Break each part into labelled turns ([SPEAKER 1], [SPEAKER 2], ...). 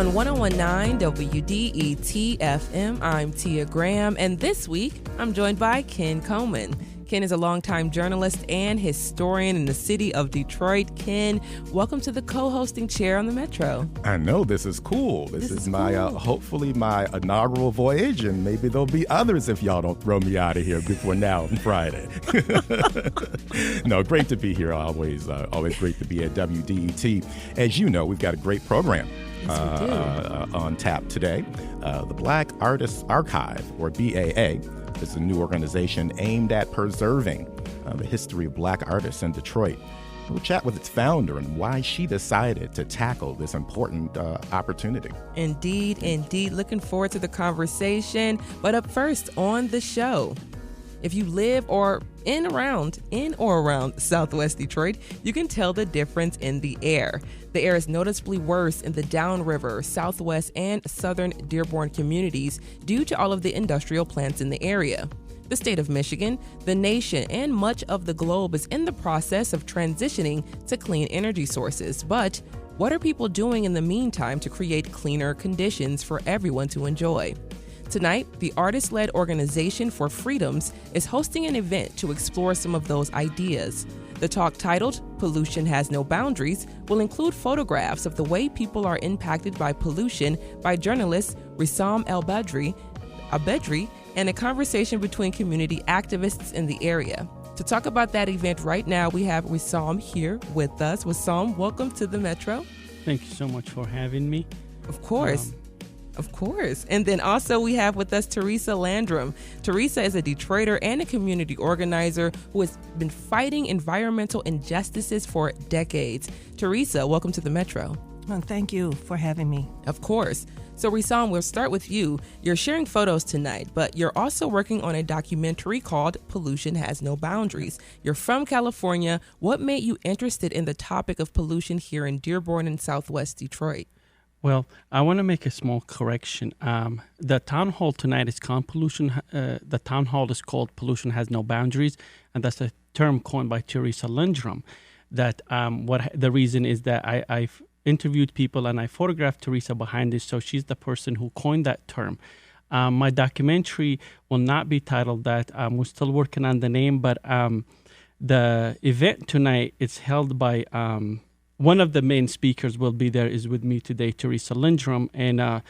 [SPEAKER 1] on 1019 WDET FM. I'm Tia Graham, and this week I'm joined by Ken Coleman. Ken is a longtime journalist and historian in the city of Detroit. Ken, welcome to the co-hosting chair on the Metro.
[SPEAKER 2] I know, this is cool. This is my, hopefully my inaugural voyage, and maybe there'll be others if y'all don't throw me out of here before now on Friday. No, great to be here. Always great to be at WDET. As you know, we've got a great program.
[SPEAKER 1] Yes, we do.
[SPEAKER 2] On tap today. The Black Artists Archive, or BAA, is a new organization aimed at preserving the history of Black artists in Detroit. We'll chat with its founder and why she decided to tackle this important opportunity.
[SPEAKER 1] Indeed. Looking forward to the conversation. But up first on the show, if you live in or around Southwest Detroit, you can tell the difference in the air. The air is noticeably worse in the downriver, Southwest, and Southern Dearborn communities due to all of the industrial plants in the area. The state of Michigan, the nation, and much of the globe is in the process of transitioning to clean energy sources. But what are people doing in the meantime to create cleaner conditions for everyone to enjoy? Tonight, the artist-led Organization for Freedoms is hosting an event to explore some of those ideas. The talk, titled Pollution Has No Boundaries, will include photographs of the way people are impacted by pollution by journalist Wissam Abedri, and a conversation between community activists in the area. To talk about that event right now, we have Wissam here with us. Wissam, welcome to the Metro.
[SPEAKER 3] Thank you so much for having me.
[SPEAKER 1] Of course. And then also we have with us Teresa Landrum. Teresa is a Detroiter and a community organizer who has been fighting environmental injustices for decades. Teresa, welcome to the Metro.
[SPEAKER 4] Well, thank you for having me.
[SPEAKER 1] Of course. So Wissam, we'll start with you. You're sharing photos tonight, but you're also working on a documentary called Pollution Has No Boundaries. You're from California. What made you interested in the topic of pollution here in Dearborn and Southwest Detroit?
[SPEAKER 3] Well, I want to make a small correction. The town hall tonight is called Pollution. The town hall is called Pollution Has No Boundaries, and that's a term coined by Teresa Landrum. That the reason is that I've interviewed people and I photographed Teresa behind this, so she's the person who coined that term. My documentary will not be titled that. We're still working on the name, but the event tonight is held by. One of the main speakers will be there is with me today, Teresa Landrum, and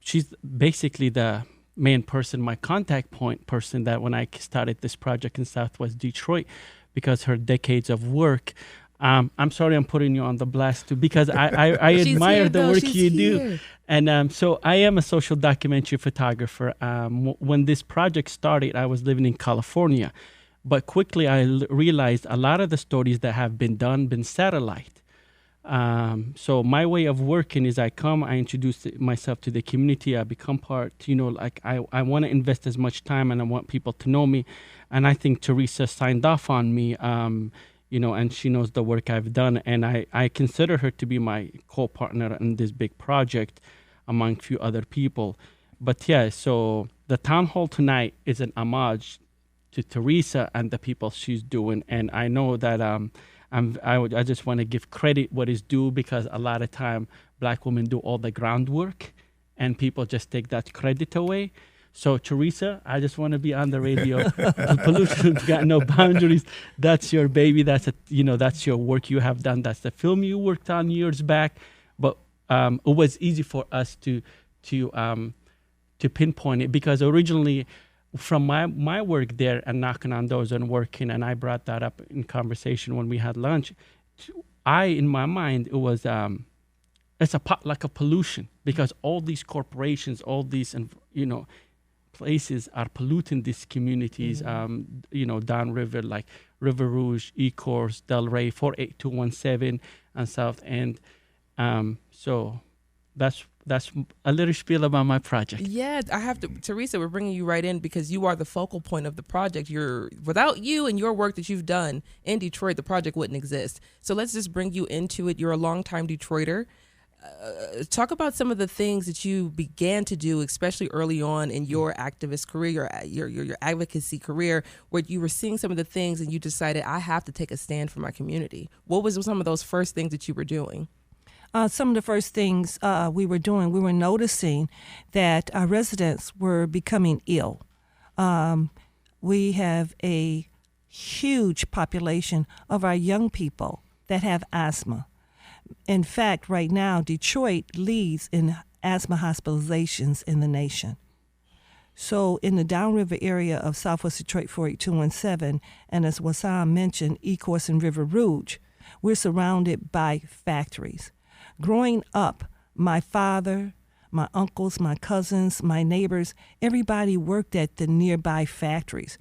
[SPEAKER 3] she's basically the main person, my contact point person that when I started this project in Southwest Detroit, because her decades of work. I'm sorry I'm putting you on the blast too, because I admire the work you do. And so I am a social documentary photographer. When this project started, I was living in California. But quickly I realized a lot of the stories that have been satellite. So my way of working is I introduce myself to the community, I become part, I want to invest as much time and I want people to know me. And I think Teresa signed off on me, and she knows the work I've done. And I consider her to be my co-partner in this big project among a few other people. But yeah, so the town hall tonight is an homage to Teresa and the people she's doing, and I know that I just want to give credit what is due, because a lot of time Black women do all the groundwork, and people just take that credit away. So Teresa, I just want to be on the radio. Pollution's got no boundaries. That's your baby. That's your work you have done. That's the film you worked on years back. But it was easy for us to pinpoint it, because originally, from my work there and knocking on doors and working, and I brought that up in conversation when we had lunch, in my mind, it was it's a potluck of pollution, because all these corporations, all these places are polluting these communities, downriver, like River Rouge, Ecorse, Delray, 48217, and South End. So that's a little spiel about my project.
[SPEAKER 1] Yeah, I have to, Teresa, we're bringing you right in because you are the focal point of the project. Without you and your work that you've done in Detroit, the project wouldn't exist. So let's just bring you into it. You're a longtime Detroiter. Talk about some of the things that you began to do, especially early on in your activist career, your advocacy career, where you were seeing some of the things and you decided, I have to take a stand for my community. What was some of those first things that you were doing?
[SPEAKER 4] Some of the first things we were doing, we were noticing that our residents were becoming ill. We have a huge population of our young people that have asthma. In fact, right now, Detroit leads in asthma hospitalizations in the nation. So in the downriver area of Southwest Detroit 48217, and as Wassam mentioned, Ecorse and River Rouge, we're surrounded by factories. Growing up, my father, my uncles, my cousins, my neighbors, everybody worked at the nearby factories.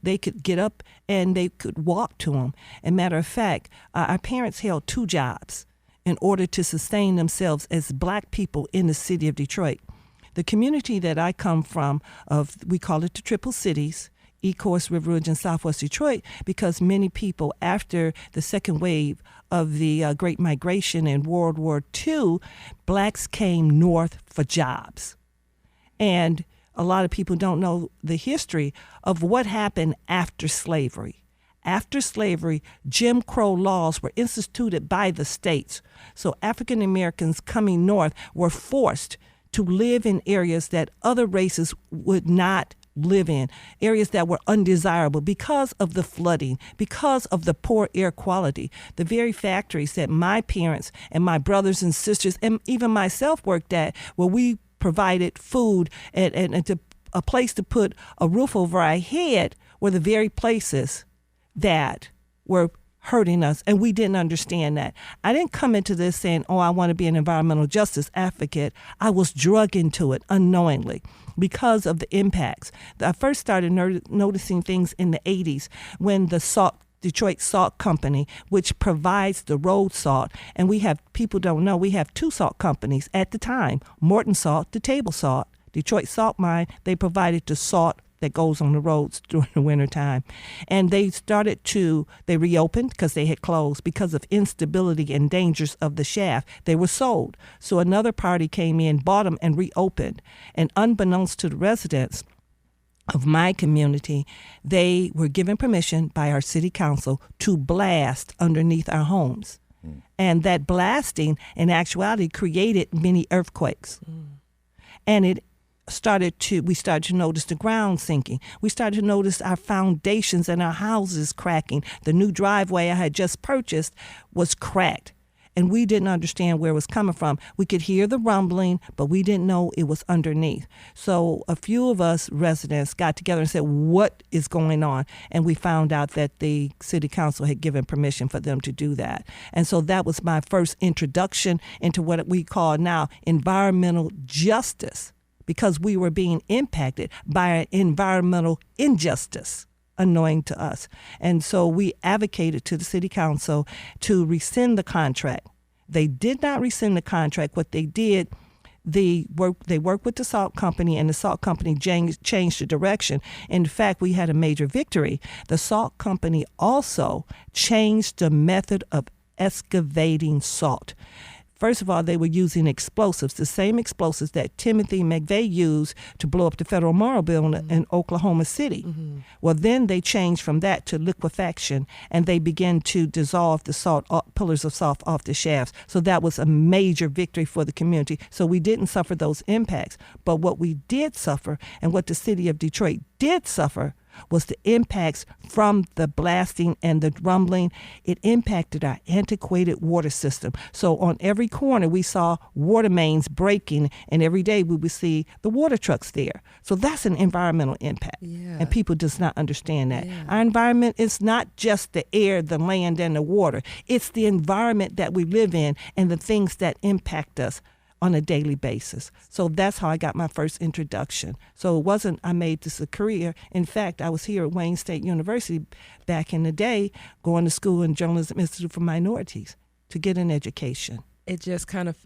[SPEAKER 4] They could get up and they could walk to them. And matter of fact, our parents held 2 jobs in order to sustain themselves as black people in the city of Detroit. The community that I come from, we call it the Triple Cities, Ecorse, River Rouge, and Southwest Detroit, because many people after the second wave of the Great Migration in World War II, blacks came north for jobs. And a lot of people don't know the history of what happened after slavery. After slavery, Jim Crow laws were instituted by the states. So African Americans coming north were forced to live in areas that other races would not live in, areas that were undesirable because of the flooding, because of the poor air quality. The very factories that my parents and my brothers and sisters and even myself worked at, where we provided food and a place to put a roof over our head, were the very places that were hurting us, and we didn't understand that. I didn't come into this saying, I want to be an environmental justice advocate. I was drug into it unknowingly because of the impacts. I first started noticing things in the 80s when the Detroit Salt Company, which provides the road salt, and people don't know, we have 2 salt companies at the time, Morton Salt, the table salt. Detroit Salt Mine, they provided the salt that goes on the roads during the wintertime. And they reopened because they had closed because of instability and dangers of the shaft. They were sold. So another party came in, bought them, and reopened. And unbeknownst to the residents of my community, they were given permission by our city council to blast underneath our homes. And that blasting, in actuality, created many earthquakes. And we started to notice the ground sinking. We started to notice our foundations and our houses cracking. The new driveway I had just purchased was cracked, and we didn't understand where it was coming from. We could hear the rumbling, but we didn't know it was underneath. So a few of us residents got together and said, what is going on? And we found out that the city council had given permission for them to do that. And so that was my first introduction into what we call now environmental justice, because we were being impacted by an environmental injustice unknowing to us. And so we advocated to the city council to rescind the contract. They did not rescind the contract. What they did, they worked with the salt company, and the salt company changed the direction. In fact, we had a major victory. The salt company also changed the method of excavating salt. First of all, they were using explosives, the same explosives that Timothy McVeigh used to blow up the Federal Memorial Building in Oklahoma City. Mm-hmm. Well, then they changed from that to liquefaction, and they began to dissolve the pillars of salt off the shafts. So that was a major victory for the community. So we didn't suffer those impacts. But what we did suffer, and what the city of Detroit did suffer, was the impacts from the blasting and the rumbling. It impacted our antiquated water system. So on every corner, we saw water mains breaking, and every day we would see the water trucks there. So that's an environmental impact, and people does not understand that. Yeah. Our environment is not just the air, the land, and the water. It's the environment that we live in and the things that impact us on a daily basis. So that's how I got my first introduction. So it wasn't I made this a career. In fact, I was here at Wayne State University back in the day, going to school in Journalism Institute for Minorities to get an education.
[SPEAKER 1] It just kind of,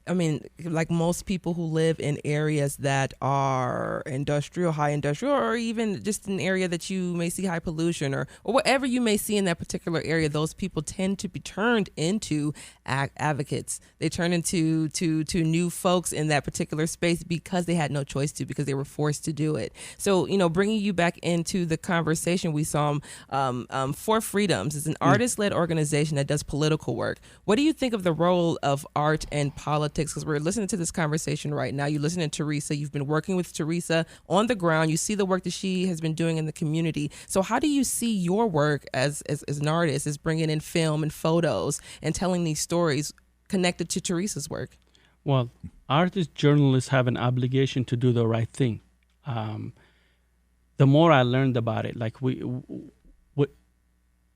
[SPEAKER 1] like most people who live in areas that are industrial, high industrial, or even just an area that you may see high pollution or whatever you may see in that particular area, those people tend to be turned into advocates. They turn into to new folks in that particular space because they had no choice to, because they were forced to do it. So, bringing you back into the conversation, we saw For Freedoms is an artist-led organization that does political work. What do you think of the role of artists art and politics, because we're listening to this conversation right now. You listen to Teresa. You've been working with Teresa on the ground. You see the work that she has been doing in the community. So how do you see your work as an artist, as bringing in film and photos and telling these stories connected to Teresa's work?
[SPEAKER 3] Well, artists, journalists have an obligation to do the right thing. The more I learned about it, like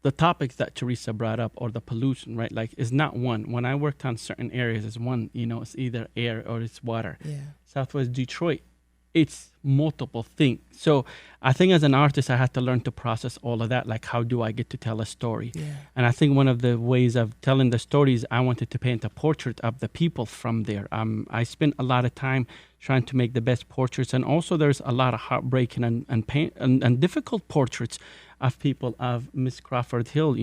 [SPEAKER 3] the topics that Teresa brought up, or the pollution, right? Like, is not one. When I worked on certain areas, it's one, it's either air or it's water.
[SPEAKER 1] Yeah.
[SPEAKER 3] Southwest Detroit, it's multiple things. So I think as an artist, I had to learn to process all of that. Like, how do I get to tell a story?
[SPEAKER 1] Yeah.
[SPEAKER 3] And I think one of the ways of telling the stories, I wanted to paint a portrait of the people from there. I spent a lot of time trying to make the best portraits. And also there's a lot of heartbreaking and pain and difficult portraits of people, of Miss Crawford Hill.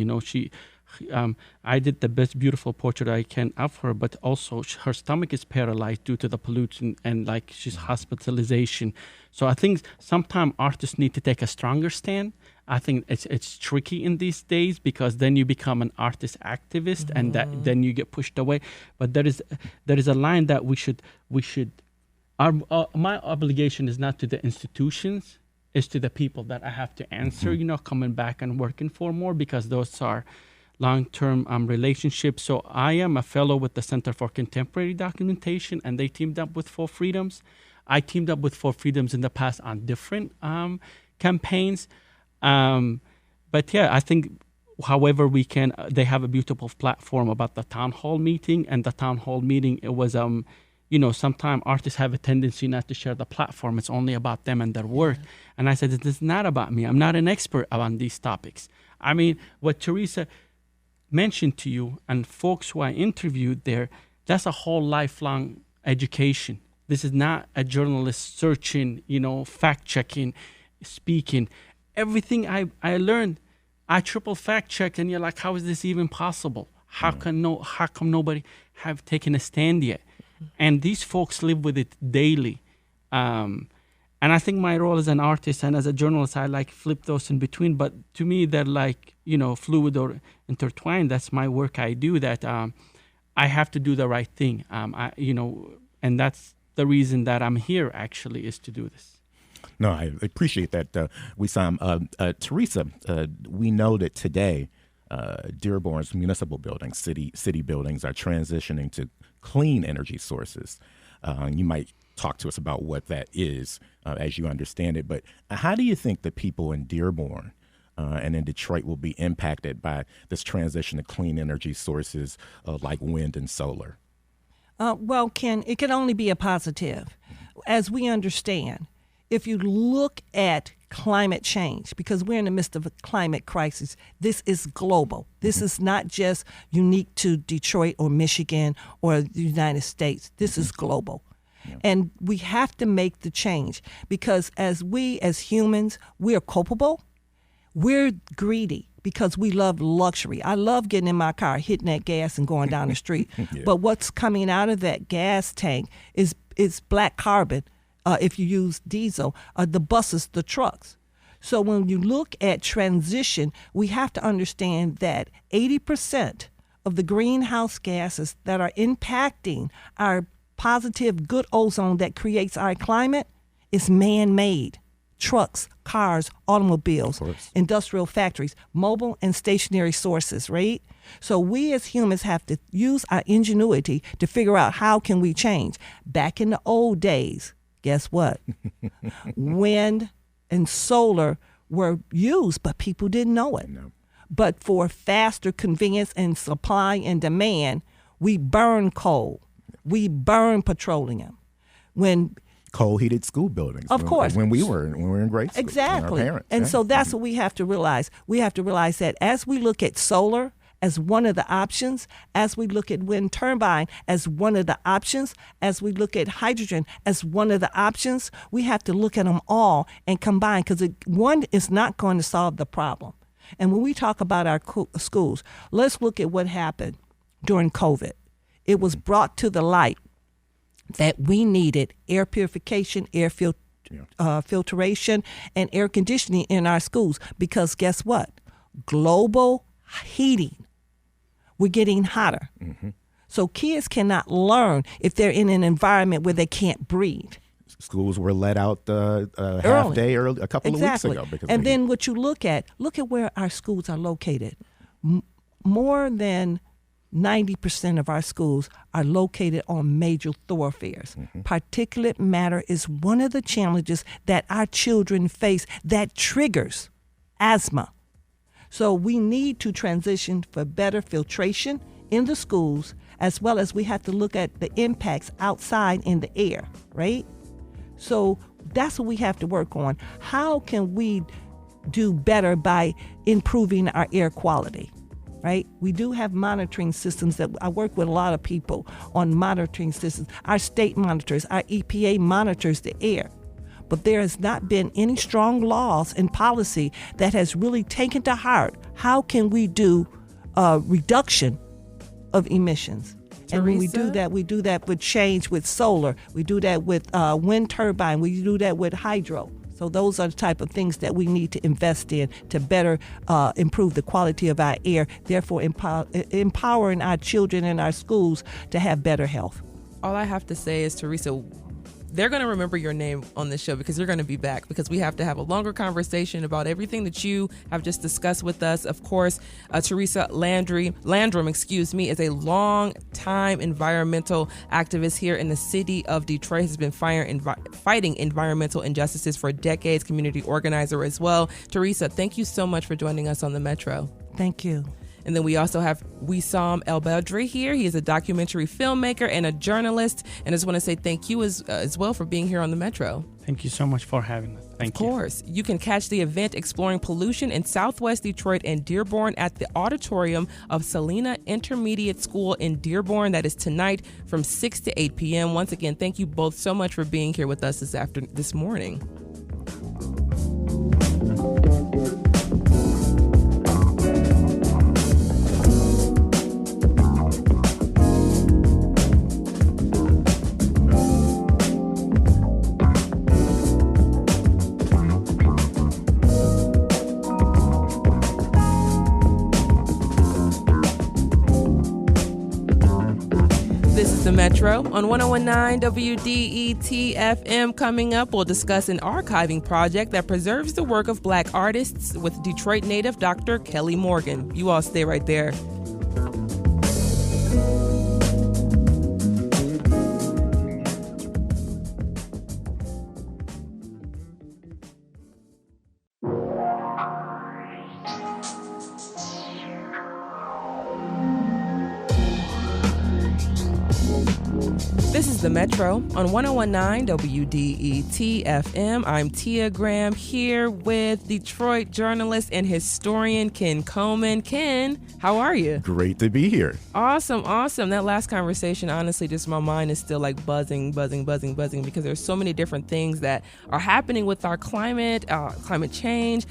[SPEAKER 3] I did the best beautiful portrait I can of her, but also her stomach is paralyzed due to the pollution and like she's hospitalization. So I think sometimes artists need to take a stronger stand. I think it's tricky in these days because then you become an artist activist and then you get pushed away. But there is a line that we should my obligation is not to the institutions, it's to the people that I have to answer, coming back and working for more, because those are long-term relationships. So I am a fellow with the Center for Contemporary Documentation, and they teamed up with 4 Freedoms. I teamed up with 4 Freedoms in the past on different campaigns. But yeah, I think however we can, they have a beautiful platform about the town hall meeting, and the town hall meeting, it was, sometimes artists have a tendency not to share the platform. It's only about them and their work. And I said, this is not about me. I'm not an expert on these topics. I mean, what Teresa mentioned to you and folks who I interviewed there, that's a whole lifelong education. This is not a journalist searching, fact-checking, speaking. Everything I learned, I triple fact-checked, and you're like, how is this even possible? How come nobody have taken a stand yet? And these folks live with it daily. And I think my role as an artist and as a journalist, I like flip those in between. But to me, they're like, fluid or intertwined. That's my work I do, that I have to do the right thing. And that's the reason that I'm here, actually, is to do this.
[SPEAKER 2] No, I appreciate that, Wissam. Teresa, we know that today Dearborn's municipal buildings, city buildings, are transitioning to clean energy sources. You might talk to us about what that is as you understand it, but how do you think the people in Dearborn and in Detroit will be impacted by this transition to clean energy sources like wind and solar?
[SPEAKER 4] Well, Ken, it can only be a positive. As we understand, if you look at climate change, because we're in the midst of a climate crisis, this is global. This is not just unique to Detroit or Michigan or the United States. This is global. Yeah. And we have to make the change, because as humans, we are culpable. We're greedy because we love luxury. I love getting in my car, hitting that gas and going down the street. Yeah. But what's coming out of that gas tank is black carbon. If you use diesel, the buses, the trucks. So when you look at transition, we have to understand that 80% of the greenhouse gases that are impacting our positive, good ozone that creates our climate is man-made. Trucks, cars, automobiles, industrial factories, mobile and stationary sources, right? So we as humans have to use our ingenuity to figure out how can we change. Back in the old days, guess what? Wind and solar were used, but people didn't know it. No. But for faster convenience and supply and demand, we burn coal. We burn petroleum. When
[SPEAKER 2] coal-heated school buildings.
[SPEAKER 4] Of course.
[SPEAKER 2] When we were in grade school.
[SPEAKER 4] Exactly.
[SPEAKER 2] Our parents,
[SPEAKER 4] and so that's what we have to realize. We have to realize that as we look at solar as one of the options, as we look at wind turbine as one of the options, as we look at hydrogen as one of the options, we have to look at them all and combine, because one is not going to solve the problem. And when we talk about our schools, let's look at what happened during COVID. It was brought to the light that we needed air purification, filtration, and air conditioning in our schools, because guess what? Global heating. We're getting hotter. Mm-hmm. So kids cannot learn if they're in an environment where they can't breathe.
[SPEAKER 2] Schools were let out half day early, a couple of weeks ago.
[SPEAKER 4] And then what you look at where our schools are located. More than 90% of our schools are located on major thoroughfares. Particulate matter is one of the challenges that our children face that triggers asthma. So we need to transition for better filtration in the schools, as well as we have to look at the impacts outside in the air, right? So that's what we have to work on. How can we do better by improving our air quality, right? We do have monitoring systems that I work with a lot of people on monitoring systems. Our state monitors, our EPA monitors the air. But there has not been any strong laws and policy that has really taken to heart how can we do reduction of emissions. And when we do that with change with solar. We do that with wind turbine. We do that with hydro. So those are the type of things that we need to invest in to better improve the quality of our air, therefore empowering our children in our schools to have better health.
[SPEAKER 1] All I have to say is, Teresa, they're going to remember your name on this show because you're going to be back, because we have to have a longer conversation about everything that you have just discussed with us. Of course, Teresa Landrum, is a long-time environmental activist here in the city of Detroit, has been fighting environmental injustices for decades, community organizer as well. Teresa, thank you so much for joining us on the Metro.
[SPEAKER 4] Thank you.
[SPEAKER 1] And then we also have Wissam El Badri here. He is a documentary filmmaker and a journalist. And I just want to say thank you as well for being here on the Metro.
[SPEAKER 3] Thank you so much for having us. Thank you.
[SPEAKER 1] Of course. You can catch the event Exploring Pollution in Southwest Detroit and Dearborn at the auditorium of Salina Intermediate School in Dearborn. That is tonight from 6 to 8 p.m. Once again, thank you both so much for being here with us this morning. The Metro on 101.9 WDET FM. Coming up, we'll discuss an archiving project that preserves the work of Black artists with Detroit native Dr. Kelli Morgan. You all stay right there. This is the Metro on 101.9 WDET FM. I'm Tia Graham here with Detroit journalist and historian Ken Coleman. Ken, how are you?
[SPEAKER 2] Great to be here. Awesome.
[SPEAKER 1] That last conversation, honestly, just my mind is still like buzzing, because there's so many different things that are happening with our climate change,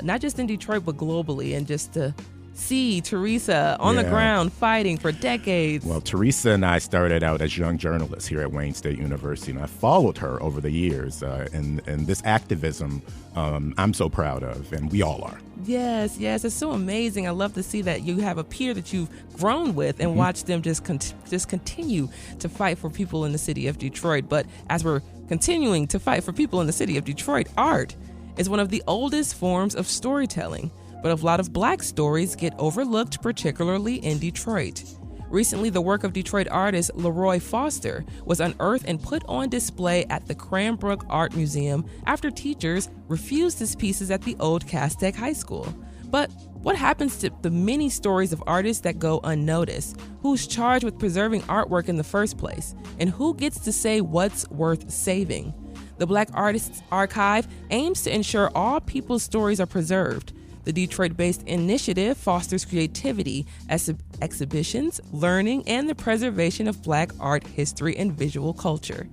[SPEAKER 1] not just in Detroit, but globally, and just to see Teresa on the ground fighting for decades.
[SPEAKER 2] Well, Teresa and I started out as young journalists here at Wayne State University, and I followed her over the years. And this activism, I'm so proud of, and we all are.
[SPEAKER 1] Yes, it's so amazing. I love to see that you have a peer that you've grown with and watch them just continue to fight for people in the city of Detroit. But as we're continuing to fight for people in the city of Detroit, art is one of the oldest forms of storytelling. But a lot of Black stories get overlooked, particularly in Detroit. Recently, the work of Detroit artist Leroy Foster was unearthed and put on display at the Cranbrook Art Museum after teachers refused his pieces at the old Castec High School. But what happens to the many stories of artists that go unnoticed? Who's charged with preserving artwork in the first place? And who gets to say what's worth saving? The Black Artists Archive aims to ensure all people's stories are preserved. The Detroit-based initiative fosters creativity, exhibitions, learning, and the preservation of Black art, history, and visual culture.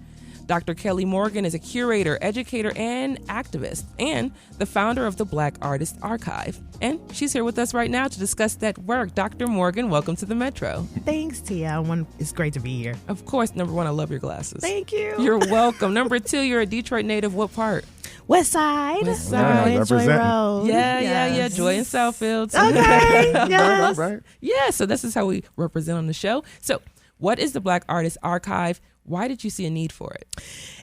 [SPEAKER 1] Dr. Kelli Morgan is a curator, educator, and activist, and the founder of the Black Artists Archive. And she's here with us right now to discuss that work. Dr. Morgan, welcome to the Metro.
[SPEAKER 5] Thanks, Tia. It's great to be here.
[SPEAKER 1] Of course. Number one, I love your glasses.
[SPEAKER 5] Thank you.
[SPEAKER 1] You're welcome. Number two, you're a Detroit native. What part?
[SPEAKER 5] West Side. Joy Road.
[SPEAKER 1] Yeah. Joy and Southfield.
[SPEAKER 5] Okay. Yes.
[SPEAKER 2] Right.
[SPEAKER 1] Yeah, so this is how we represent on the show. So What is the Black Artist Archive? Why did you see a need for it?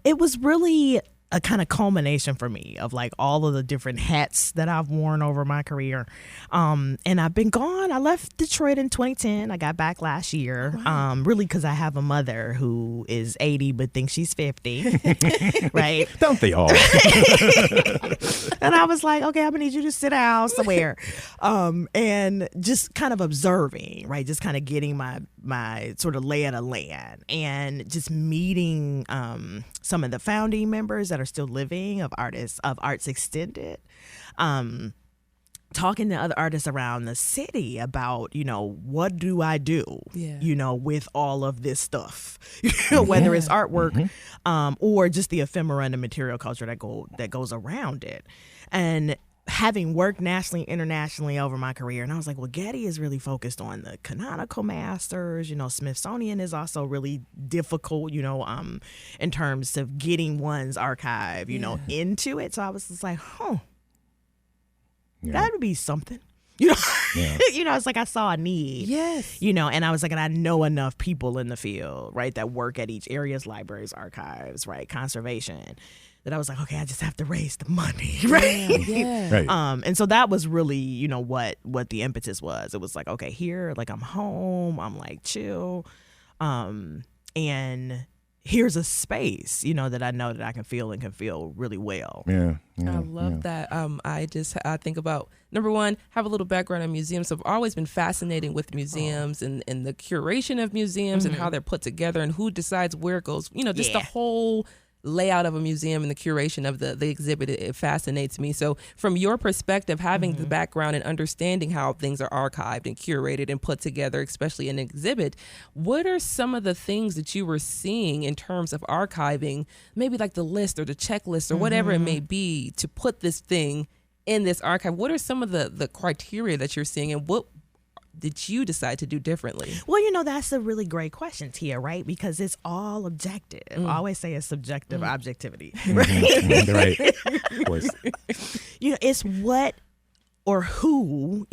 [SPEAKER 5] It was really a kind of culmination for me of like all of the different hats that I've worn over my career. And I've been gone. I left Detroit in 2010. I got back last year. Wow. Really because I have a mother who is 80 but thinks she's 50. Right?
[SPEAKER 2] Don't they all?
[SPEAKER 5] And I was like, okay, I'm gonna need you to sit down somewhere. And just kind of observing, right? Just kind of getting my sort of lay of the land and just meeting some of the founding members that are still living of Arts Extended, talking to other artists around the city about, what do I do, with all of this stuff, whether it's artwork, or just the ephemera and the material culture that goes around it. And having worked nationally, internationally over my career, and I was like, well, Getty is really focused on the canonical masters. Smithsonian is also really difficult, in terms of getting one's archive, into it. So I was just like, that would be something. It's like I saw a need. Yes. And I was like, and I know enough people in the field, right, that work at each area's libraries, archives, right, conservation, that I was like, okay, I just have to raise the money, right?
[SPEAKER 1] Yeah.
[SPEAKER 2] Right.
[SPEAKER 5] And so that was really, what the impetus was. It was like, okay, here, like I'm home, I'm like chill, and here's a space, that I know that I can feel and can feel really well.
[SPEAKER 2] Yeah.
[SPEAKER 1] I love that. I think about, number one, have a little background in museums. So I've always been fascinated with museums and the curation of museums and how they're put together and who decides where it goes. Just the whole layout of a museum and the curation of the exhibit, it fascinates me. So from your perspective, having the background and understanding how things are archived and curated and put together, especially in an exhibit, what are some of the things that you were seeing in terms of archiving, maybe like the list or the checklist or whatever it may be to put this thing in this archive? What are some of the criteria that you're seeing, and what did you decide to do differently?
[SPEAKER 5] Well, that's a really great question, Tia, right? Because it's all objective. I always say it's subjective objectivity. Right?
[SPEAKER 2] Right. Of course.
[SPEAKER 5] It's what or who,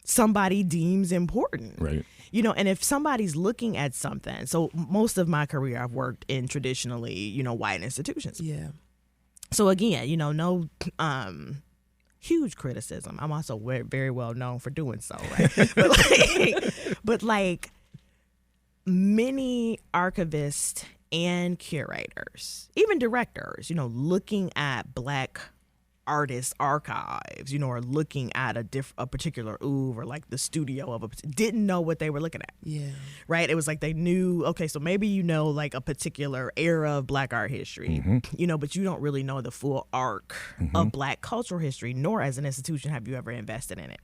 [SPEAKER 5] somebody deems important.
[SPEAKER 2] Right.
[SPEAKER 5] And if somebody's looking at something, so most of my career I've worked in traditionally, white institutions. Yeah. So again, no huge criticism. I'm also very well known for doing so, right? but many archivists and curators, even directors, looking at Black artists' archives, or looking at a particular oeuvre or like the studio of didn't know what they were looking at. Yeah. Right? It was like they knew, okay, so maybe like a particular era of Black art history, but you don't really know the full arc of Black cultural history, nor as an institution have you ever invested in it.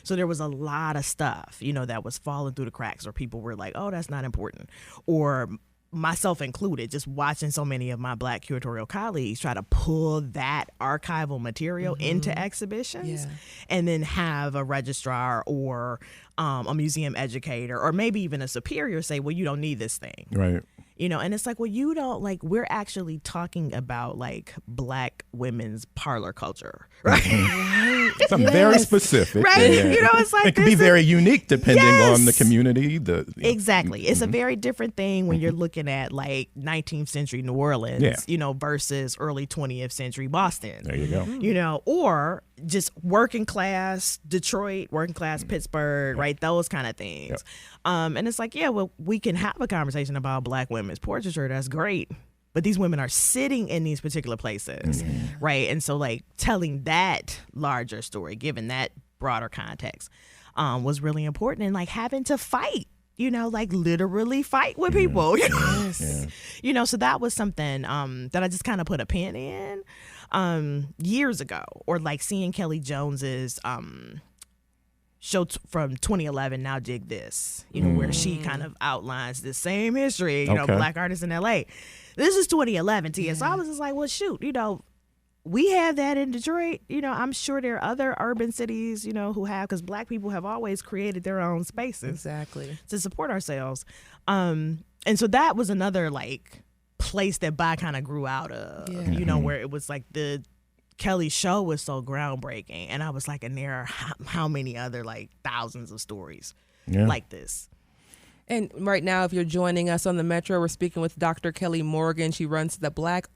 [SPEAKER 5] So there was a lot of stuff, that was falling through the cracks, or people were like, oh, that's not important, or myself included, just watching so many of my Black curatorial colleagues try to pull that archival material into exhibitions and then have a registrar or a museum educator or maybe even a superior say, well, you don't need this thing.
[SPEAKER 2] Right.
[SPEAKER 5] And it's like, well, you don't, like, we're actually talking about like Black women's parlor culture, right?
[SPEAKER 2] Something very specific.
[SPEAKER 5] Right. It's like,
[SPEAKER 2] it can be very unique depending on the community.
[SPEAKER 5] Exactly. It's a very different thing when you're looking at like 19th century New Orleans, versus early 20th century Boston.
[SPEAKER 2] There you go.
[SPEAKER 5] Or just working class Detroit, working class Pittsburgh, right? Those kind of things. Yep. And it's like, well, we can have a conversation about Black women's portraiture. That's great. But these women are sitting in these particular places, right? And so like telling that larger story, given that broader context, was really important. And like having to fight, like literally fight with people. So that was something that I just kind of put a pin in years ago. Or like seeing Kelly Jones's show from 2011, Now Dig This, where she kind of outlines the same history, Black artists in LA. This is 2011, Tia. So I was just like, well, shoot, we have that in Detroit. I'm sure there are other urban cities, who have, because Black people have always created their own spaces to support ourselves. And so that was another like place that Bi kind of grew out of, where it was like the Kelly's show was so groundbreaking. And I was like, and there are how many other like thousands of stories like this.
[SPEAKER 1] And right now, if you're joining us on the Metro, we're speaking with Dr. Kelli Morgan. She runs the Black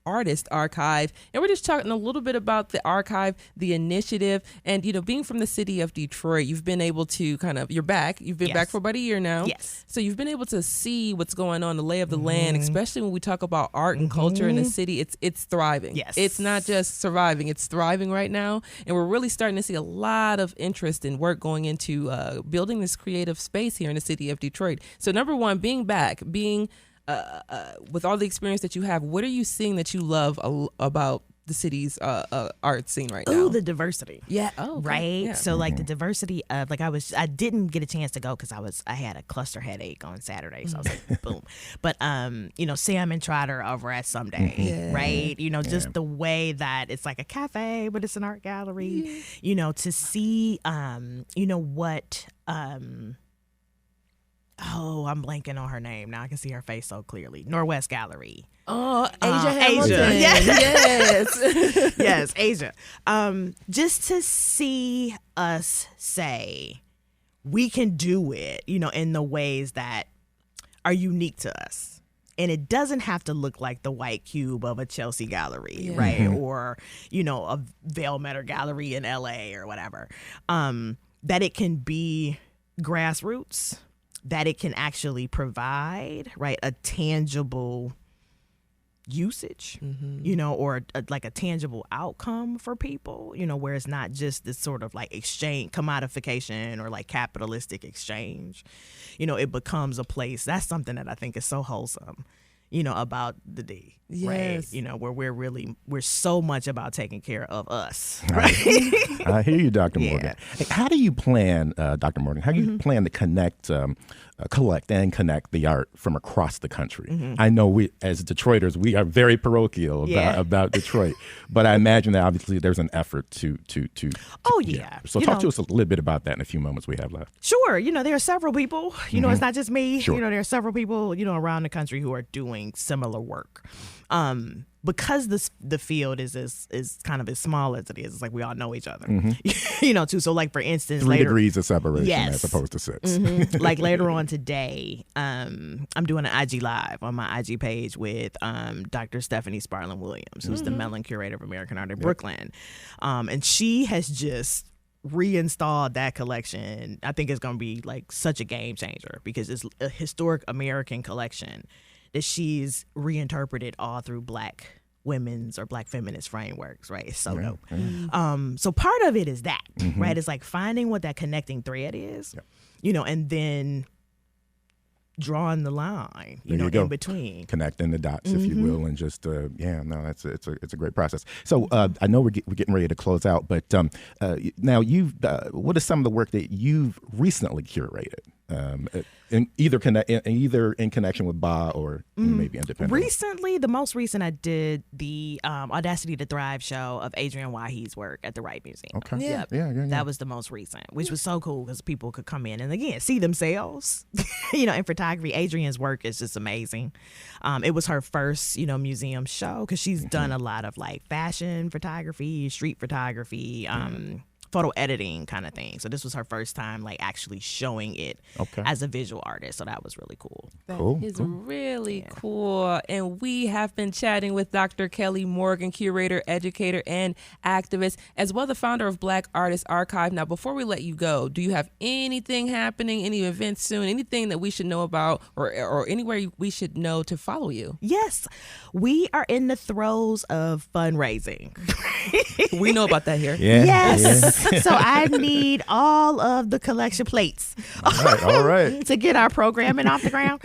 [SPEAKER 1] Artist Archive, and we're just talking a little bit about the archive, the initiative, and being from the city of Detroit, you've been able to you've been back for about a year now.
[SPEAKER 5] Yes.
[SPEAKER 1] So you've been able to see what's going on, the lay of the land, especially when we talk about art and culture in the city. It's thriving.
[SPEAKER 5] Yes.
[SPEAKER 1] It's not just surviving, it's thriving right now, and we're really starting to see a lot of interest and work going into building this creative space here in the city of Detroit. So number one, being back, with all the experience that you have, what are you seeing that you love about the city's art scene right now?
[SPEAKER 5] Oh, the diversity.
[SPEAKER 1] Yeah. Oh, okay.
[SPEAKER 5] Right.
[SPEAKER 1] Yeah.
[SPEAKER 5] So like the diversity of I didn't get a chance to go because I had a cluster headache on Saturday, so I was like, boom. But Sam and Trotter over at Someday, right? Just the way that it's like a cafe, but it's an art gallery. To see, what. Oh, I'm blanking on her name. Now I can see her face so clearly. Norwest Gallery.
[SPEAKER 1] Oh, Asia Hamilton.
[SPEAKER 5] Asia.
[SPEAKER 1] Yes.
[SPEAKER 5] Yes, Asia. Just to see us say we can do it, in the ways that are unique to us. And it doesn't have to look like the white cube of a Chelsea gallery, right? Or, a Velmeter gallery in LA or whatever. That it can be grassroots, that it can actually provide, right, a tangible usage, or like a tangible outcome for people, where it's not just this sort of like exchange, commodification or like capitalistic exchange. It becomes a place. That's something that I think is so wholesome, about the D.
[SPEAKER 1] Yes.
[SPEAKER 5] Right. Where we're so much about taking care of us. Right.
[SPEAKER 2] I hear you, Dr. Morgan. Hey, how do you plan, Dr. Morgan, how do you plan to collect and connect the art from across the country? I know we, as Detroiters, we are very parochial about Detroit, but I imagine that obviously there's an effort to
[SPEAKER 5] Oh, yeah.
[SPEAKER 2] So talk to us a little bit about that in a few moments we have left.
[SPEAKER 5] Sure. There are several people, it's not just me.
[SPEAKER 2] Sure.
[SPEAKER 5] There are several people, around the country who are doing similar work. Because the field is kind of as small as it is, it's like we all know each other, too. So like, for instance,
[SPEAKER 2] 3 degrees of separation as opposed to 6.
[SPEAKER 5] Like later on today, I'm doing an IG Live on my IG page with Dr. Stephanie Sparlin Williams, who's the Mellon Curator of American Art in Brooklyn. And she has just reinstalled that collection. I think it's going to be like such a game changer because it's a historic American collection that she's reinterpreted all through Black women's or Black feminist frameworks, right? It's so dope. So part of it is that, right? It's like finding what that connecting thread is, and then drawing the line, in between.
[SPEAKER 2] Connecting the dots, if you will, and just, it's a great process. So I know we're getting ready to close out, but now what is some of the work that you've recently curated? Either in connection with BA or maybe independently.
[SPEAKER 5] Recently, the most recent, I did the Audacity to Thrive show of Adrienne Wahi's work at the Wright Museum.
[SPEAKER 2] Okay.
[SPEAKER 5] Yeah. That was the most recent, which was so cool because people could come in and again see themselves, in photography. Adrienne's work is just amazing. It was her first, museum show because she's done a lot of like fashion photography, street photography, photo editing kind of thing. So this was her first time like actually showing it as a visual artist. So that was really cool.
[SPEAKER 1] That is really cool. And we have been chatting with Dr. Kelli Morgan, curator, educator, and activist, as well the founder of Black Artist Archive. Now, before we let you go, do you have anything happening, any events soon, anything that we should know about or anywhere we should know to follow you?
[SPEAKER 5] Yes. We are in the throes of fundraising.
[SPEAKER 1] We know about that here.
[SPEAKER 2] Yeah.
[SPEAKER 5] Yes. So I need all of the collection plates
[SPEAKER 2] all right.
[SPEAKER 5] to get our programming off the ground.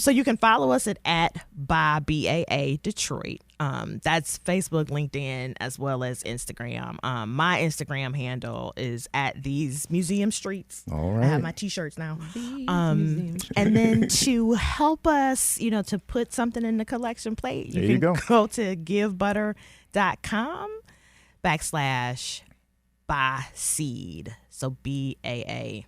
[SPEAKER 5] So you can follow us at BAA Detroit. That's Facebook, LinkedIn, as well as Instagram. My Instagram handle is at These Museum Streets.
[SPEAKER 2] All right.
[SPEAKER 5] I have my T-shirts now. And then to help us, to put something in the collection plate, you can go to givebutter.com/BASEED. So BAASEED.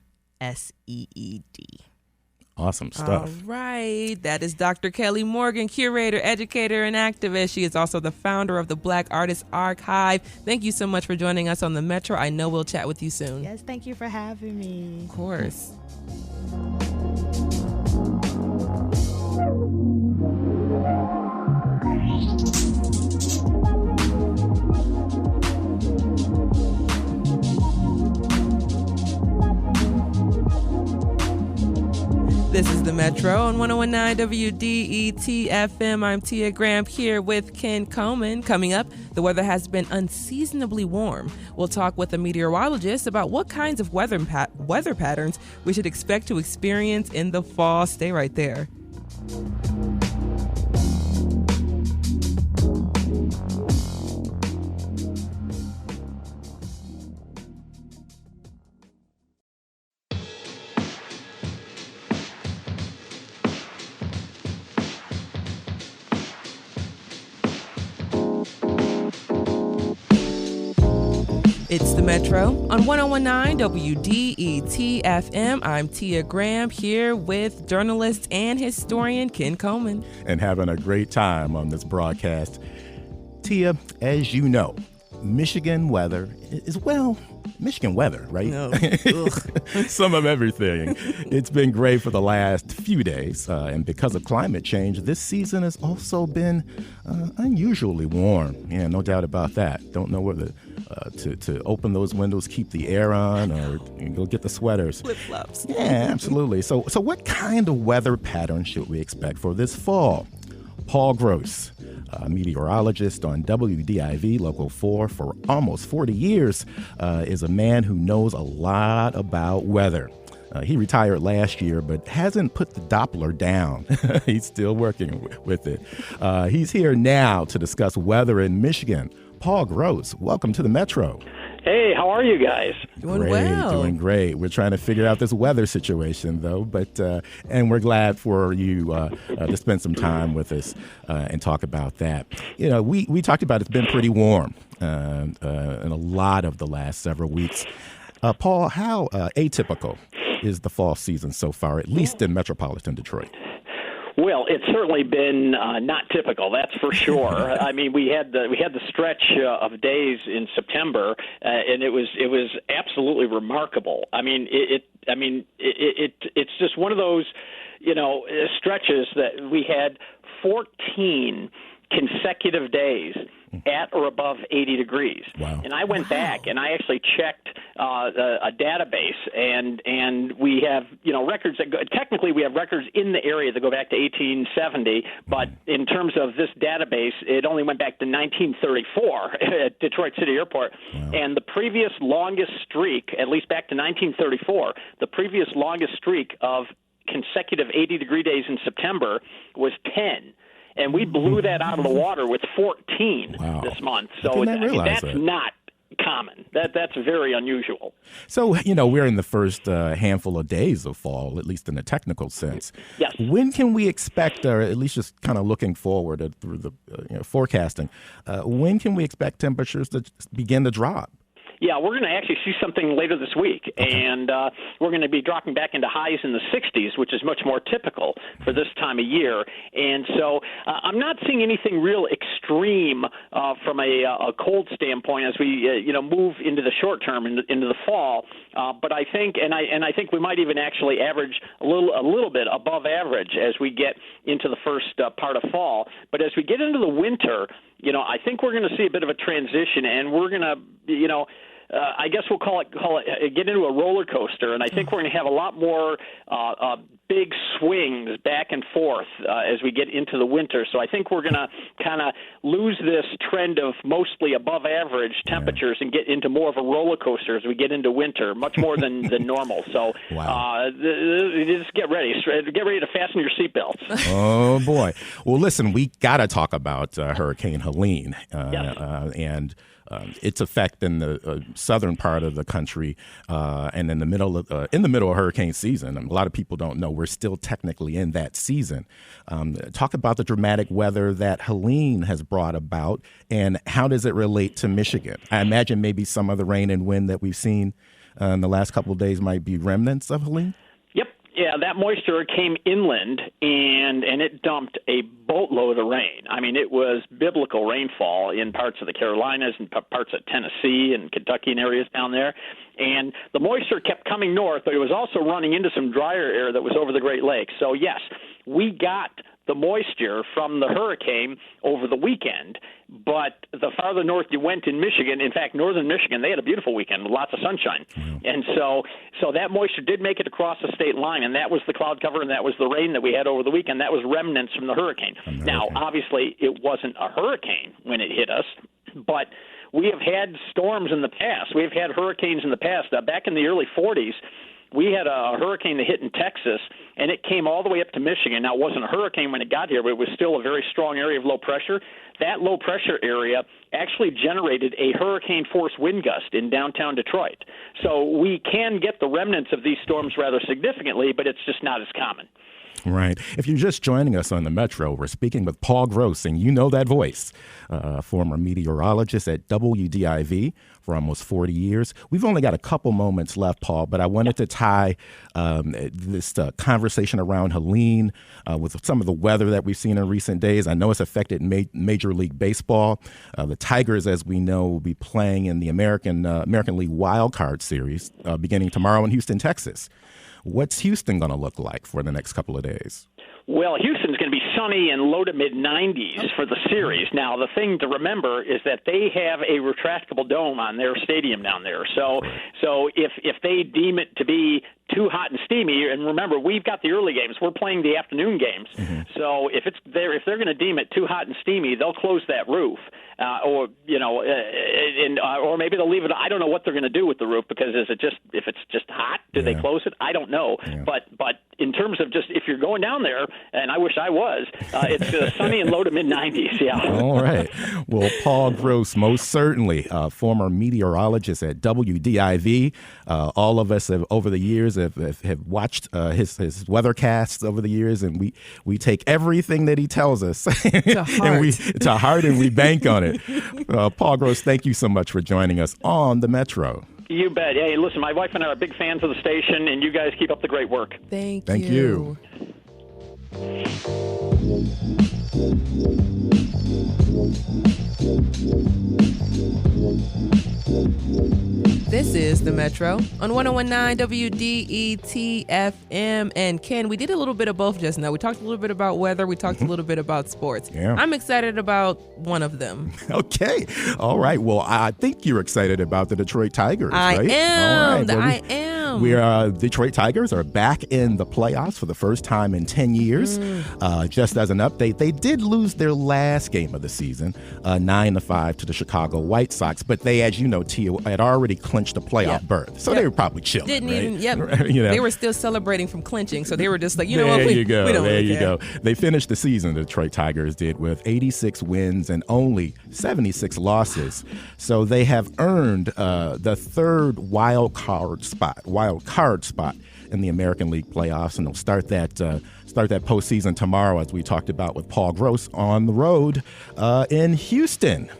[SPEAKER 2] Awesome stuff.
[SPEAKER 1] All right. That is Dr. Kelli Morgan, curator, educator, and activist. She is also the founder of the Black Artist Archive. Thank you so much for joining us on the Metro. I know we'll chat with you soon.
[SPEAKER 5] Yes, thank you for having me.
[SPEAKER 1] Of course. This is the Metro on 101.9 WDET FM. I'm Tia Graham here with Ken Coleman. Coming up, the weather has been unseasonably warm. We'll talk with a meteorologist about what kinds of weather patterns we should expect to experience in the fall. Stay right there. It's the Metro on 101.9 WDET FM. I'm Tia Graham here with journalist and historian Ken Coleman.
[SPEAKER 2] And having a great time on this broadcast. Tia, as you know, Michigan weather is, well, Michigan weather, right?
[SPEAKER 1] No.
[SPEAKER 2] Some of everything. It's been great for the last few days. And because of climate change, this season has also been unusually warm. Yeah, no doubt about that. Don't know whether to open those windows, keep the air on, or go get the sweaters.
[SPEAKER 1] Flip-flops.
[SPEAKER 2] Yeah, absolutely. So what kind of weather pattern should we expect for this fall? Paul Gross, a meteorologist on WDIV Local 4 for almost 40 years, is a man who knows a lot about weather. He retired last year, but hasn't put the Doppler down. He's still working with it. He's here now to discuss weather in Michigan. Paul Gross, welcome to the Metro.
[SPEAKER 6] Hey, how are you guys?
[SPEAKER 1] Doing
[SPEAKER 2] great,
[SPEAKER 1] well.
[SPEAKER 2] Doing great. We're trying to figure out this weather situation, though, but and we're glad for you to spend some time with us and talk about that. You know, we talked about it's been pretty warm in a lot of the last several weeks. Paul, how atypical is the fall season so far, at least in metropolitan Detroit?
[SPEAKER 6] Well, it's certainly been not typical, that's for sure. I mean, we had the stretch of days in September, and it was absolutely remarkable. I mean, it's just one of those, stretches that we had 14 consecutive days at or above 80 degrees.
[SPEAKER 2] Wow.
[SPEAKER 6] And I went back and I actually checked a database, and we have records that technically we have records in the area that go back to 1870, but in terms of this database, it only went back to 1934 at Detroit City Airport. Wow. And the previous longest streak, at least back to 1934, the previous longest streak of consecutive 80-degree days in September was 10. And we blew that out of the water with 14 this month. So that's not common. That's very unusual.
[SPEAKER 2] So, we're in the first handful of days of fall, at least in a technical sense.
[SPEAKER 6] Yes.
[SPEAKER 2] When can we expect, or at least just kind of looking forward through the forecasting, when can we expect temperatures to begin to drop?
[SPEAKER 6] Yeah, we're going to actually see something later this week, and we're going to be dropping back into highs in the 60s, which is much more typical for this time of year. And so I'm not seeing anything real extreme from a cold standpoint as we move into the short term into the fall. But I think, and I think we might even actually average a little bit above average as we get into the first part of fall. But as we get into the winter, I think we're going to see a bit of a transition, and we're going to, I guess we'll call it get into a roller coaster, and I think we're going to have a lot more big swings back and forth as we get into the winter. So I think we're going to kind of lose this trend of mostly above average temperatures and get into more of a roller coaster as we get into winter, much more than normal. So just get ready to fasten your seatbelts.
[SPEAKER 2] Oh boy! Well, listen, we got to talk about Hurricane Helene and its effect in the southern part of the country and in the middle of hurricane season. A lot of people don't know we're still technically in that season. Talk about the dramatic weather that Helene has brought about, and how does it relate to Michigan? I imagine maybe some of the rain and wind that we've seen in the last couple of days might be remnants of Helene.
[SPEAKER 6] Yeah, that moisture came inland, and it dumped a boatload of rain. I mean, it was biblical rainfall in parts of the Carolinas and parts of Tennessee and Kentucky and areas down there. And the moisture kept coming north, but it was also running into some drier air that was over the Great Lakes. So, yes, we got the moisture from the hurricane over the weekend. But the farther north you went in Michigan, in fact, northern Michigan, they had a beautiful weekend with lots of sunshine. And so that moisture did make it across the state line, and that was the cloud cover and that was the rain that we had over the weekend. That was remnants from the hurricane. Now, obviously, it wasn't a hurricane when it hit us, but we have had storms in the past. We've had hurricanes in the past. Back in the early 40s, we had a hurricane that hit in Texas, and it came all the way up to Michigan. Now, it wasn't a hurricane when it got here, but it was still a very strong area of low pressure. That low pressure area actually generated a hurricane-force wind gust in downtown Detroit. So we can get the remnants of these storms rather significantly, but it's just not as common.
[SPEAKER 2] Right. If you're just joining us on the Metro, we're speaking with Paul Gross, and you know that voice, former meteorologist at WDIV for almost 40 years. We've only got a couple moments left, Paul, but I wanted to tie this conversation around Helene with some of the weather that we've seen in recent days. I know it's affected Major League Baseball. The Tigers, as we know, will be playing in the American League Wild Card Series beginning tomorrow in Houston, Texas. What's Houston going to look like for the next couple of days?
[SPEAKER 6] Well, Houston's going to be sunny and low to mid-90s for the series. Now, the thing to remember is that they have a retractable dome on their stadium down there. So if they deem it to be too hot and steamy, and remember, we've got the early games. We're playing the afternoon games. So if they're going to deem it too hot and steamy, they'll close that roof. Or maybe they'll leave it. I don't know what they're going to do with the roof, because if it's just hot, do they close it? I don't know. Yeah. But in terms of just if you're going down there, and I wish I was, it's sunny and low to mid-90s. Yeah.
[SPEAKER 2] All right. Well, Paul Gross, most certainly former meteorologist at WDIV. All of us have over the years have watched his weathercasts over the years, and we take everything that he tells us to heart and we bank on it. Paul Gross, thank you so much for joining us on the Metro.
[SPEAKER 6] You bet. Hey, listen, my wife and I are big fans of the station, and you guys keep up the great work.
[SPEAKER 1] Thank
[SPEAKER 2] you.
[SPEAKER 1] This is the Metro on 101.9 WDET FM. And Ken, we did a little bit of both just now. We talked a little bit about weather. We talked a little bit about sports.
[SPEAKER 2] Yeah.
[SPEAKER 1] I'm excited about one of them.
[SPEAKER 2] Okay. All right. Well, I think you're excited about the Detroit Tigers, right?
[SPEAKER 1] I am.
[SPEAKER 2] All right. Well,
[SPEAKER 1] I am.
[SPEAKER 2] Detroit Tigers are back in the playoffs for the first time in 10 years. Just as an update, they did lose their last game of the season, 9-5 to the Chicago White Sox. But they, as you know, Tia, had already clinched a playoff berth. So they were probably chilling.
[SPEAKER 1] They were still celebrating from clinching. So they were just like, we don't
[SPEAKER 2] There
[SPEAKER 1] really
[SPEAKER 2] you
[SPEAKER 1] care.
[SPEAKER 2] go. They finished the season, the Detroit Tigers did, with 86 wins and only 76 losses. So they have earned the third wild card spot in the American League playoffs, and they'll start that postseason tomorrow, as we talked about with Paul Gross, on the road in Houston.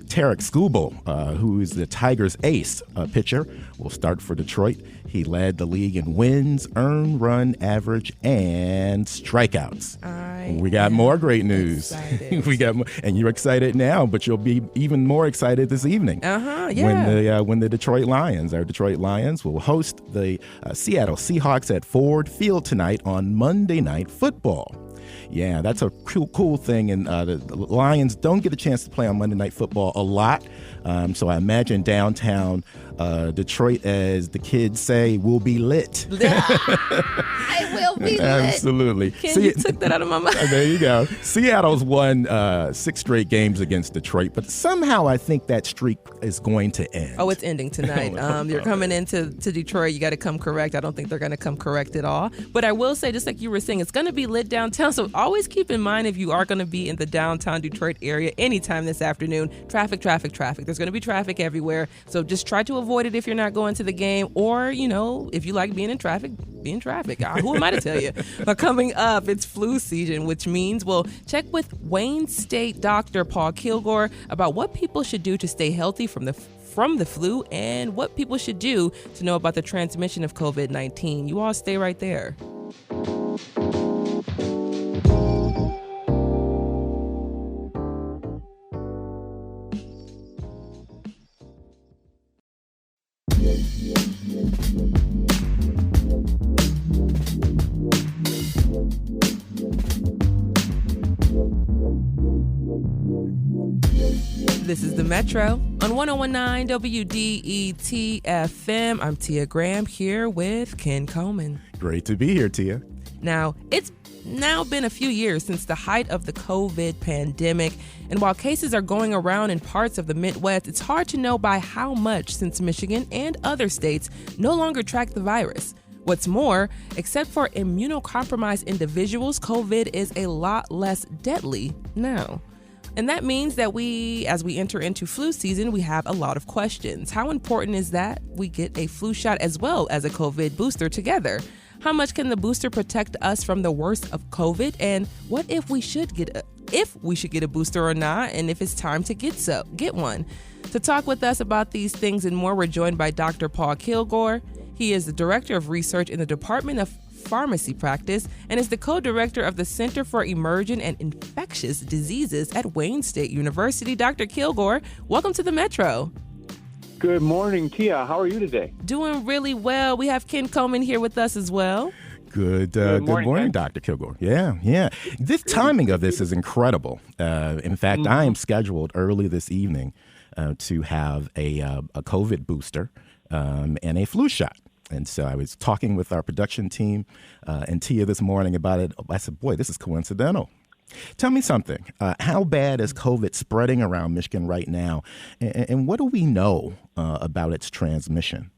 [SPEAKER 2] Tarek Skubal, who is the Tigers' ace pitcher, will start for Detroit. He led the league in wins, earned run average, and strikeouts. We got more great news. We got more, and you're excited now, but you'll be even more excited this evening. When the Detroit Lions will host the Seattle Seahawks at Ford Field tonight on Monday Night Football. Yeah, that's a cool thing, and the Lions don't get a chance to play on Monday Night Football a lot, so I imagine downtown Detroit, as the kids say, will be lit.
[SPEAKER 1] I will be lit.
[SPEAKER 2] Absolutely.
[SPEAKER 1] You took that out of my mind.
[SPEAKER 2] There you go. Seattle's won 6 straight games against Detroit, but somehow I think that streak is going to end.
[SPEAKER 1] Oh, it's ending tonight. You're coming into Detroit. You got to come correct. I don't think they're going to come correct at all. But I will say, just like you were saying, it's going to be lit downtown. So always keep in mind, if you are going to be in the downtown Detroit area anytime this afternoon, traffic. There's going to be traffic everywhere. So just try to avoid it if you're not going to the game, or, if you like being in traffic, be in traffic. Who am I to tell you? But coming up, it's flu season, which means we'll check with Wayne State Dr. Paul Kilgore about what people should do to stay healthy from the flu, and what people should do to know about the transmission of COVID-19. You all stay right there. This is the Metro on 1019 WDET FM. I'm Tia Graham here with Ken Coleman.
[SPEAKER 2] Great to be here, Tia.
[SPEAKER 1] Now, it's now been a few years since the height of the COVID pandemic, and while cases are going around in parts of the Midwest, it's hard to know by how much since Michigan and other states no longer track the virus. What's more, except for immunocompromised individuals, COVID is a lot less deadly now. And that means that as we enter into flu season, we have a lot of questions. How important is that we get a flu shot as well as a COVID booster together? How much can the booster protect us from the worst of COVID? And what if we should get a booster or not, and if it's time to get one? To talk with us about these things and more, we're joined by Dr. Paul Kilgore. He is the Director of Research in the Department of Pharmacy Practice and is the co-director of the Center for Emergent and Infectious Diseases at Wayne State University. Dr. Kilgore, welcome to the Metro.
[SPEAKER 7] Good morning, Tia. How are you today?
[SPEAKER 1] Doing really well. We have Ken Coleman here with us as well.
[SPEAKER 2] Good morning, Dr. Kilgore. Yeah. This timing of this is incredible. In fact, I am scheduled early this evening to have a COVID booster and a flu shot. And so I was talking with our production team and Tia this morning about it. I said, boy, this is coincidental. Tell me something. How bad is COVID spreading around Michigan right now? And what do we know about its transmission?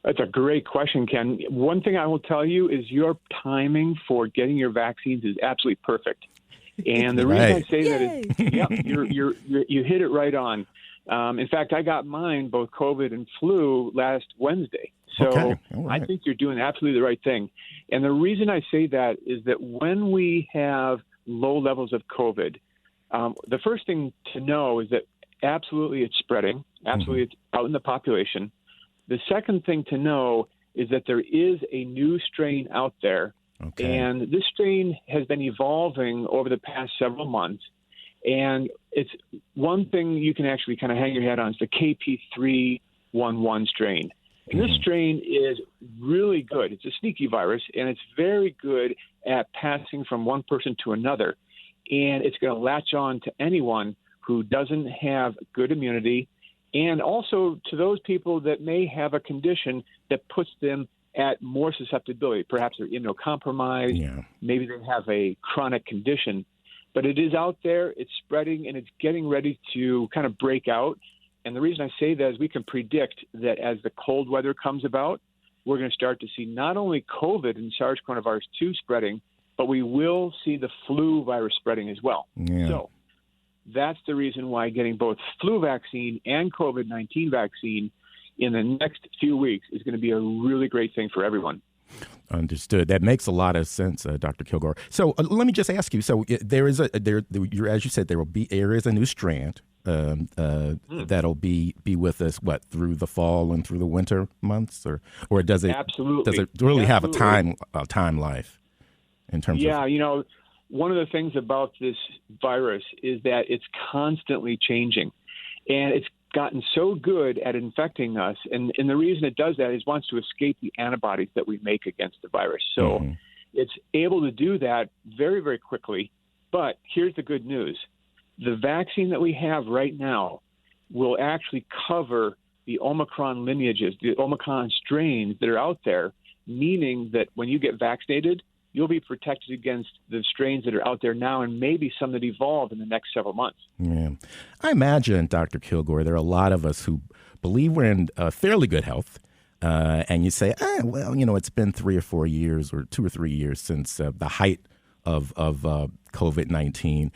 [SPEAKER 7] That's a great question, Ken. One thing I will tell you is your timing for getting your vaccines is absolutely perfect. And the reason I say that is, you hit it right on. In fact, I got mine, both COVID and flu, last Wednesday. So
[SPEAKER 2] okay. Right.
[SPEAKER 7] I think you're doing absolutely the right thing. And the reason I say that is that when we have low levels of COVID, the first thing to know is that absolutely it's spreading. Absolutely it's out in the population. The second thing to know is that there is a new strain out there.
[SPEAKER 2] Okay. And
[SPEAKER 7] this strain has been evolving over the past several months. And it's one thing you can actually kind of hang your head on is the KP.3.1.1 strain. And this strain is really good. It's a sneaky virus, and it's very good at passing from one person to another. And it's going to latch on to anyone who doesn't have good immunity, and also to those people that may have a condition that puts them at more susceptibility. Perhaps they're immunocompromised.
[SPEAKER 2] Yeah.
[SPEAKER 7] Maybe they have a chronic condition. But it is out there, it's spreading, and it's getting ready to kind of break out. And the reason I say that is we can predict that as the cold weather comes about, we're going to start to see not only COVID and SARS coronavirus 2 spreading, but we will see the flu virus spreading as well.
[SPEAKER 2] Yeah.
[SPEAKER 7] So that's the reason why getting both flu vaccine and COVID-19 vaccine in the next few weeks is going to be a really great thing for everyone.
[SPEAKER 2] Understood. That makes a lot of sense, Dr. Kilgore. So let me just ask you. So there is as you said, there is a new strand that'll be with us through the fall and through the winter months, or does it really have a time life in terms of?
[SPEAKER 7] Yeah, one of the things about this virus is that it's constantly changing, and it's gotten so good at infecting us, and the reason it does that is it wants to escape the antibodies that we make against the virus. So it's able to do that very, very quickly. But here's the good news. The vaccine that we have right now will actually cover the Omicron lineages, the Omicron strains that are out there, meaning that when you get vaccinated, you'll be protected against the strains that are out there now and maybe some that evolve in the next several months.
[SPEAKER 2] Yeah. I imagine, Dr. Kilgore, there are a lot of us who believe we're in fairly good health. And you say, it's been 3 or 4 years or 2 or 3 years since the height of COVID-19.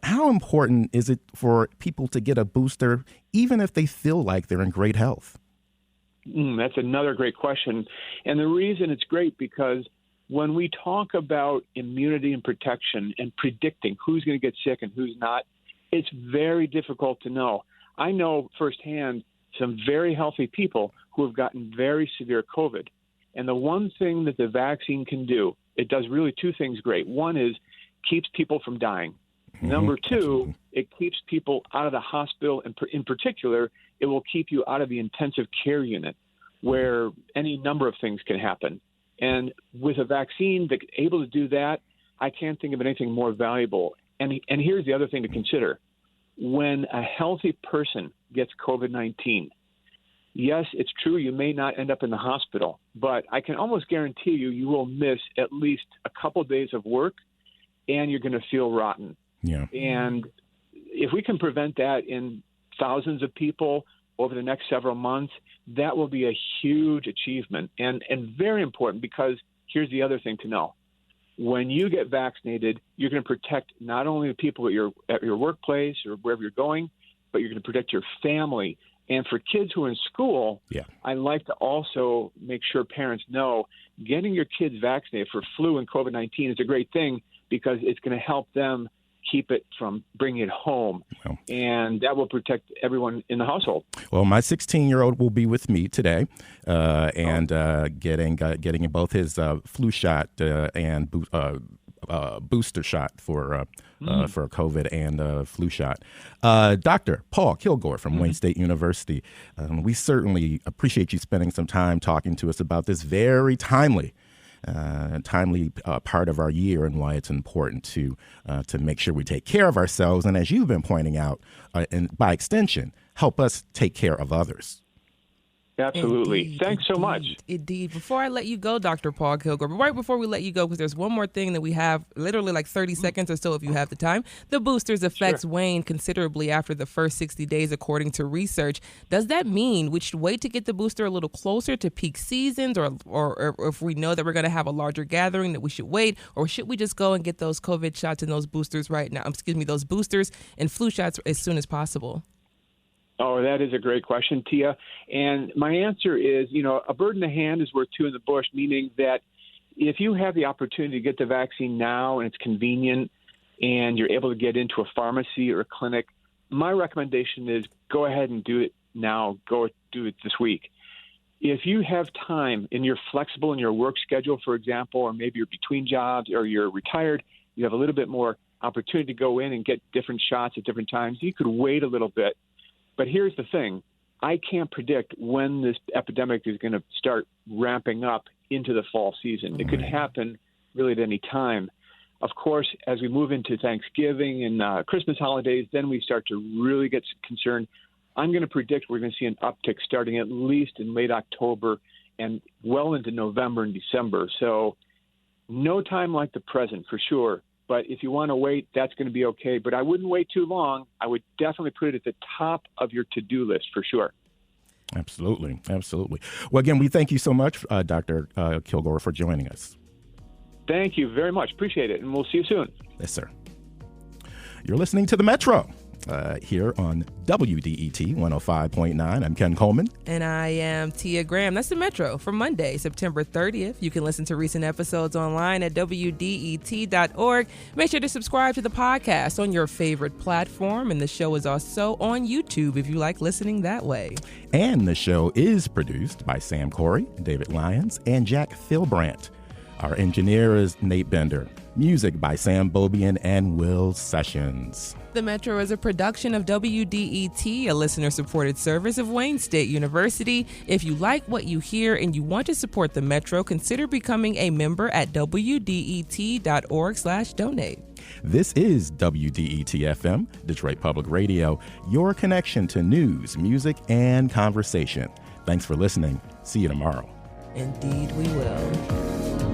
[SPEAKER 2] How important is it for people to get a booster, even if they feel like they're in great health?
[SPEAKER 7] That's another great question. And the reason it's great because when we talk about immunity and protection and predicting who's going to get sick and who's not, it's very difficult to know. I know firsthand some very healthy people who have gotten very severe COVID. And the one thing that the vaccine can do, it does really two things great. One is keeps people from dying. Number two, it keeps people out of the hospital. And in particular, it will keep you out of the intensive care unit where any number of things can happen. And with a vaccine that's able to do that, I can't think of anything more valuable. And here's the other thing to consider. When a healthy person gets COVID-19, yes, it's true you may not end up in the hospital, but I can almost guarantee you will miss at least a couple of days of work, and you're going to feel rotten.
[SPEAKER 2] Yeah.
[SPEAKER 7] And if we can prevent that in thousands of people over the next several months, that will be a huge achievement and very important, because here's the other thing to know. When you get vaccinated, you're going to protect not only the people at your workplace or wherever you're going, but you're going to protect your family. And for kids who are in school, I like to also make sure parents know getting your kids vaccinated for flu and COVID-19 is a great thing, because it's going to help them keep it from bringing it home. Well, and that will protect everyone in the household.
[SPEAKER 2] Well, my 16-year-old will be with me today and getting both his flu shot and booster shot for COVID and flu shot. Dr. Paul Kilgore from Wayne State University, we certainly appreciate you spending some time talking to us about this very timely part of our year, and why it's important to make sure we take care of ourselves, and as you've been pointing out, and by extension, help us take care of others.
[SPEAKER 7] Absolutely.
[SPEAKER 1] Indeed,
[SPEAKER 7] Thanks so much.
[SPEAKER 1] Indeed. Before I let you go, Dr. Paul Kilgore, but right before we let you go, because there's one more thing that we have, literally like 30 seconds or so if you have the time. The booster's effects wane considerably after the first 60 days, according to research. Does that mean we should wait to get the booster a little closer to peak seasons, or if we know that we're going to have a larger gathering, that we should wait, or should we just go and get those COVID shots and those boosters right now? Those boosters and flu shots as soon as possible?
[SPEAKER 7] Oh, that is a great question, Tia. And my answer is, a bird in the hand is worth two in the bush, meaning that if you have the opportunity to get the vaccine now and it's convenient and you're able to get into a pharmacy or a clinic, my recommendation is go ahead and do it now. Go do it this week. If you have time and you're flexible in your work schedule, for example, or maybe you're between jobs or you're retired, you have a little bit more opportunity to go in and get different shots at different times. You could wait a little bit. But here's the thing. I can't predict when this epidemic is going to start ramping up into the fall season. It could happen really at any time. Of course, as we move into Thanksgiving and Christmas holidays, then we start to really get concerned. I'm going to predict we're going to see an uptick starting at least in late October and well into November and December. So no time like the present, for sure. But if you want to wait, that's going to be okay. But I wouldn't wait too long. I would definitely put it at the top of your to-do list for sure.
[SPEAKER 2] Absolutely. Absolutely. Well, again, we thank you so much, Dr. Kilgore, for joining us.
[SPEAKER 7] Thank you very much. Appreciate it. And we'll see you soon.
[SPEAKER 2] Yes, sir. You're listening to The Metro here on WDET 105.9. I'm Ken Coleman.
[SPEAKER 1] And I am Tia Graham. That's The Metro for Monday, September 30th. You can listen to recent episodes online at WDET.org. Make sure to subscribe to the podcast on your favorite platform. And the show is also on YouTube if you like listening that way.
[SPEAKER 2] And the show is produced by Sam Corey, David Lyons, and Jack Philbrandt. Our engineer is Nate Bender. Music by Sam Bobian and Will Sessions.
[SPEAKER 1] The Metro is a production of WDET, a listener-supported service of Wayne State University. If you like what you hear and you want to support the Metro, consider becoming a member at WDET.org/donate.
[SPEAKER 2] This is WDET-FM, Detroit Public Radio, your connection to news, music, and conversation. Thanks for listening. See you tomorrow.
[SPEAKER 1] Indeed we will.